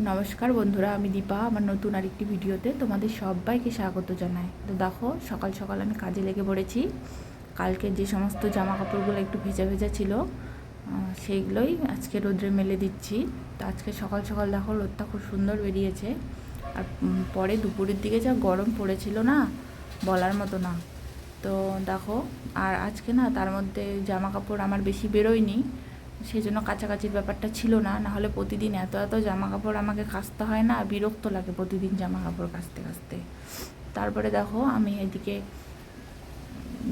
নমস্কার বন্ধুরা, আমি দীপা। আমার নতুন আরেকটি ভিডিওতে তোমাদের সবাইকে স্বাগত জানাই। তো দেখো, সকাল সকাল আমি কাজে লেগে পড়েছি। কালকে যে সমস্ত জামা কাপড়গুলো একটু ভেজা ভেজা ছিল, সেইগুলোই আজকে রোদ্রে মেলে দিচ্ছি। তো আজকে সকাল সকাল দেখো রোদটা খুব সুন্দর বেরিয়েছে। আর পরে দুপুরের দিকে যা গরম পড়েছিল না, বলার মতো না। তো দেখো, আর আজকে না তার মধ্যে জামা কাপড় আমার বেশি বেরোয়নি, সেই জন্য কাছাকাছির ব্যাপারটা ছিল না। নাহলে প্রতিদিন এত এত জামা কাপড় আমাকে কাচতে হয় না, বিরক্ত লাগে প্রতিদিন জামা কাপড় কাচতে কাচতে। তারপরে দেখো, আমি এদিকে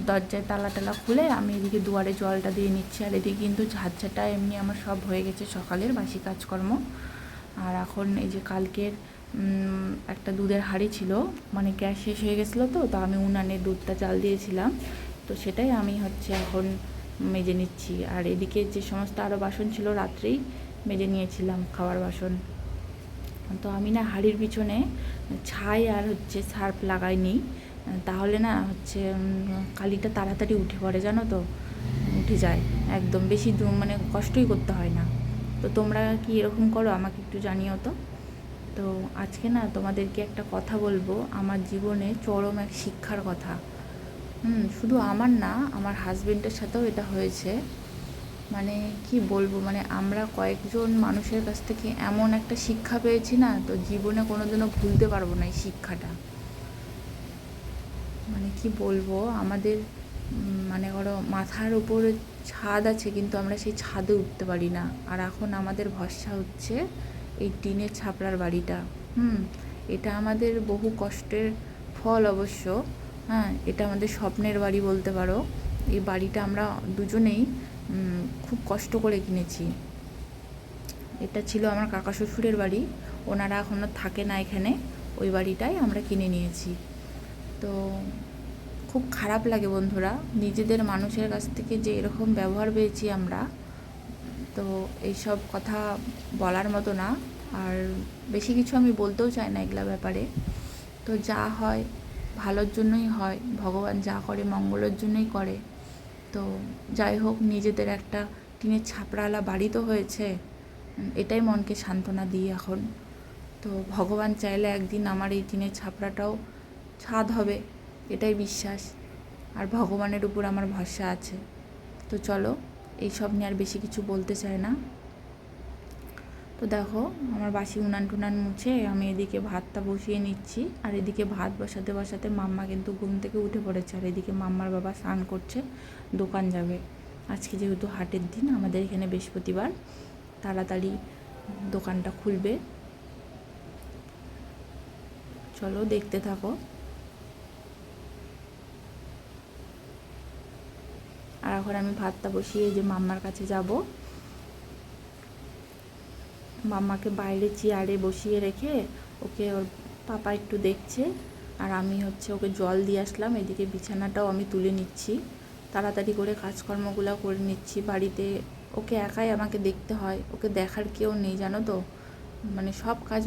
দরজায় তালা টালা খুলে আমি এদিকে দুয়ারে জলটা দিয়ে নিচ্ছি। আর এদিকে কিন্তু ঝাঁঝাটা এমনি আমার সব হয়ে গেছে সকালের বাসি কাজকর্ম। আর এখন এই যে কালকের একটা দুধের হাঁড়ি ছিল, মানে গ্যাস শেষ হয়ে গেছিলো, তো আমি উনানে দুধটা জাল দিয়েছিলাম, তো সেটাই আমি এখন মেজে নিচ্ছি। আর এদিকে যে সমস্ত আরও বাসন ছিল রাত্রেই মেজে নিয়েছিলাম, খাওয়ার বাসন। তো আমি না হাঁড়ির পিছনে ছাই আর সার্ফ লাগাইনি, তাহলে না কালিটা তাড়াতাড়ি উঠে পড়ে, জানো তো, উঠে যায় একদম, বেশি মানে কষ্টই করতে হয় না। তো তোমরা কি এরকম করো? আমাকে একটু জানিও তো। তো আজকে না তোমাদেরকে একটা কথা বলবো, আমার জীবনে চরম এক শিক্ষার কথা। শুধু আমার না, আমার হাজবেন্ডের সাথেও এটা হয়েছে। মানে কি বলবো, মানে আমরা কয়েকজন মানুষের কাছ থেকে এমন একটা শিক্ষা পেয়েছি না, তো জীবনে কোনোদিনও ভুলতে পারবো না এই শিক্ষাটা। মানে কি বলবো, আমাদের মানে করো মাথার উপরে ছাদ আছে, কিন্তু আমরা সেই ছাদে উঠতে পারি না। আর এখন আমাদের ভরসা হচ্ছে এই টিনের ছাপড়ার বাড়িটা। এটা আমাদের বহু কষ্টের ফল অবশ্য। হ্যাঁ, এটা আমাদের স্বপ্নের বাড়ি বলতে পারো। এই বাড়িটা আমরা দুজনেই খুব কষ্ট করে কিনেছি। এটা ছিল আমার কাকা শ্বশুরের বাড়ি, ওনারা এখনও থাকে না এখানে। ওই বাড়িটাই আমরা কিনে নিয়েছি। তো খুব খারাপ লাগে বন্ধুরা, নিজেদের মানুষের কাছ থেকে যে এরকম ব্যবহার পেয়েছি আমরা। তো এইসব কথা বলার মতো না। আর বেশি কিছু আমি বলতেও চাই না এগুলা ব্যাপারে। তো যা হয় ভালোর জন্যই হয়, ভগবান যা করে মঙ্গলের জন্যই করে। তো যাই হোক, নিজেদের একটা টিনের ছাপড়াওয়ালা বাড়ি তো হয়েছে, এটাই মনকে সান্ত্বনা দিই এখন। তো ভগবান চাইলে একদিন আমার এই টিনের ছাপড়াটাও ছাদ হবে, এটাই বিশ্বাস। আর ভগবানের উপর আমার ভরসা আছে। তো চলো, এইসব নিয়ে আর বেশি কিছু বলতে চাই না। তো দেখো, আমার বাসি উনান টুনান মুছে আমি এদিকে ভাতটা বসিয়ে নিচ্ছি। আর এদিকে ভাত বসাতে বসাতে মাম্মা কিন্তু ঘুম থেকে উঠে পড়েছে। আর এদিকে মাম্মার বাবা স্নান করছে, দোকান যাবে। আজকে যেহেতু হাটের দিন আমাদের এখানে, বৃহস্পতিবার, তাড়াতাড়ি দোকানটা খুলবে। চলো দেখতে থাকো। আর এখন আমি ভাতটা বসিয়ে যে মাম্মার কাছে যাব। মাম্মাকে বাইরে চেয়ারে বসিয়ে রেখে ওকে ওর পাপা একটু দেখছে। আর আমি ওকে জল দিয়ে আসলাম। এদিকে বিছানাটাও আমি তুলে নিচ্ছি, তাড়াতাড়ি করে কাজকর্মগুলো করে নিচ্ছি বাড়িতে। ওকে একাই আমাকে দেখতে হয়, ওকে দেখার কেউ নেই, জানো তো। মানে সব কাজ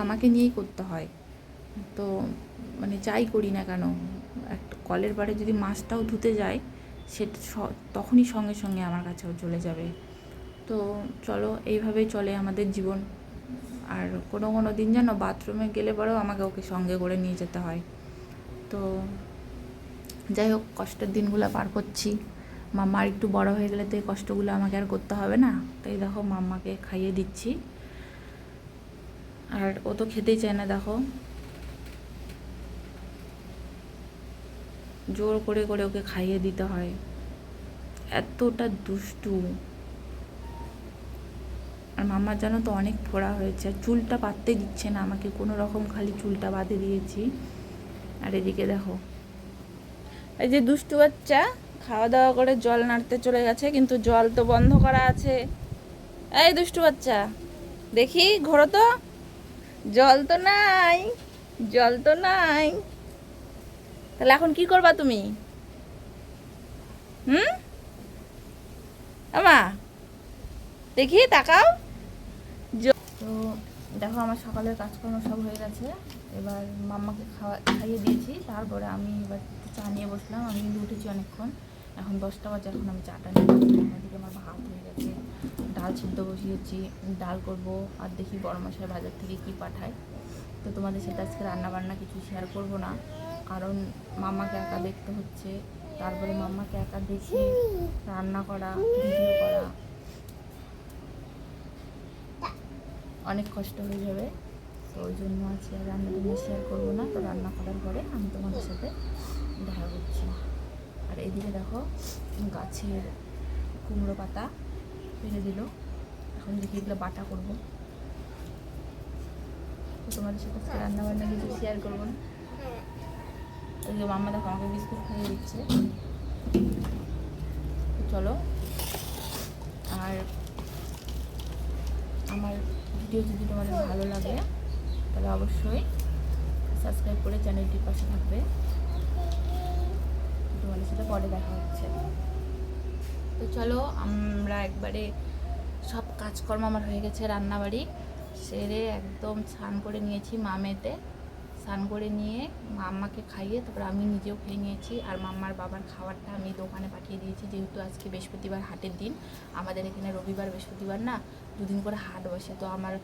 আমাকে নিয়েই করতে হয়। তো মানে যাই করি না কেন, একটা কলের পাড়ে যদি মাছটাও ধুতে যায়, সেটা তখনই সঙ্গে সঙ্গে আমার কাছেও চলে যাবে। তো চলো, এইভাবেই চলে আমাদের জীবন। আর কোনো কোনো দিন যেন বাথরুমে গেলে পরেও আমাকে ওকে সঙ্গে করে নিয়ে যেতে হয়। তো যাই হোক, কষ্টের দিনগুলো পার করছি। মাম্মা আর একটু বড় হয়ে গেলে তো এই কষ্টগুলো আমাকে আর করতে হবে না। তাই দেখো, মাম্মাকে খাইয়ে দিচ্ছি। আর ও তো খেতেই চায় না, দেখো, জোর করে করে ওকে খাইয়ে দিতে হয়, এতটা দুষ্টু। আর মাম্মার জানো তো অনেক ফোড়া হয়েছে, আর চুলটা বাঁধতে দিচ্ছে না আমাকে, কোনো রকম খালি চুলটা বাঁধে দিয়েছি। আর এদিকে দেখো, এই যে দুষ্টু বাচ্চা খাওয়া দাওয়া করে জল নাড়তে চলে গেছে, কিন্তু জল তো বন্ধ করা আছে। এই দুষ্টু বাচ্চা, দেখি ঘোরো তো, জল তো নাই, জল তো নাই। তাহলে এখন কি করবা তুমি? হুম, আমা দেখি তাকাও। তো দেখো, আমার সকালের কাজকর্ম সব হয়ে গেছে। এবার মাম্মাকে খাইয়ে দিয়েছি, তারপরে আমি এবার চা নিয়ে বসলাম। আমি কিন্তু উঠেছি অনেকক্ষণ, এখন 10টা বাজে, এখন আমি চাটা নিয়ে বসলাম। এদিকে আমার ভাত হয়ে গেছে, ডাল সিদ্ধ বসিয়েছি, ডাল করব। আর দেখি বড় মশাই বাজার থেকে কি পাঠায়। তো তোমাদের সাথে আজকে রান্নাবান্না কিছু শেয়ার করব না, কারণ মাম্মাকে একা দেখতে হচ্ছে। তারপরে মাম্মাকে একা দেখে রান্না করা, ভিডিও করা অনেক কষ্ট হয়ে যাবে। তো ওই জন্য আজকে আর রান্নাটা শেয়ার করবো না। তো রান্না করার পরে আমি তোমাদের সাথে দেখা করছি। আর এদিকে দেখো গাছের কুমড়ো পাতা ফেলে দিল, এখন দেখি এগুলো বাটা করবো। তো তোমাদের সাথে আজকে রান্নাবান্না কিছু শেয়ার করবো না। ওইদিকে মাম্মা দেখো আমাকে বিস্কুট খাইয়ে দিচ্ছে। তো চলো, আর আমার ভিডিও যদি তোমাদের ভালো লাগে তাহলে অবশ্যই সাবস্ক্রাইব করে চ্যানেলটির পাশে থাকবে। তোমাদের সাথে পরে দেখা হচ্ছে। তো চলো, আমরা একবারে সব কাজকর্ম আমার হয়ে গেছে, রান্নাবাড়ি সেরে একদম স্নান করে নিয়েছি মামেতে। স্নান করে নিয়ে মাম্মাকে খাইয়ে তারপর আমি নিজেও খেয়ে নিয়েছি। আর মাম্মার বাবার খাবারটা আমি দোকানে পাঠিয়ে দিয়েছি, যেহেতু আজকে বৃহস্পতিবার হাটের দিন। আমাদের এখানে রবিবার বৃহস্পতিবার না, দুদিন করে হাট বসে। তো আমার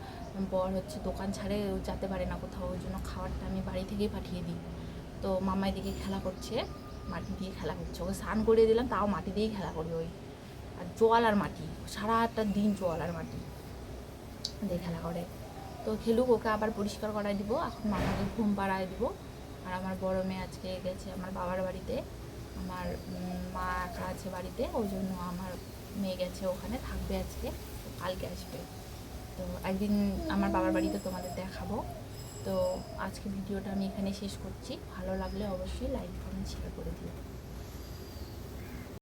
বর হচ্ছে দোকান ছাড়ে যেতে পারে না কোথাও, ওই জন্য খাবারটা আমি বাড়ি থেকেই পাঠিয়ে দিই। তো মাম্মা এদিকে খেলা করছে, মাটি দিয়ে খেলা করছে। ওকে স্নান করিয়ে দিলাম, তাও মাটি দিয়েই খেলা করি। ওই আর জল আর মাটি, সারাটা দিন জল আর মাটি দিয়ে খেলা করে। তো খেলুক, ওকে আবার পরিষ্কার করাই দিব। এখন মামাকে ঘুম পাড়ায় দিব। আর আমার বড় মেয়ে আজকে গেছে আমার বাবার বাড়িতে, আমার মা একা আছে বাড়িতে, ওই জন্য আমার মেয়ে গেছে ওখানে থাকবে আজকে, কালকে আসবে। তো একদিন আমার বাবার বাড়িতে তোমাদের দেখাবো। তো আজকে ভিডিওটা আমি এখানে শেষ করছি। ভালো লাগলে অবশ্যই লাইক কমেন্ট শেয়ার করে দিও।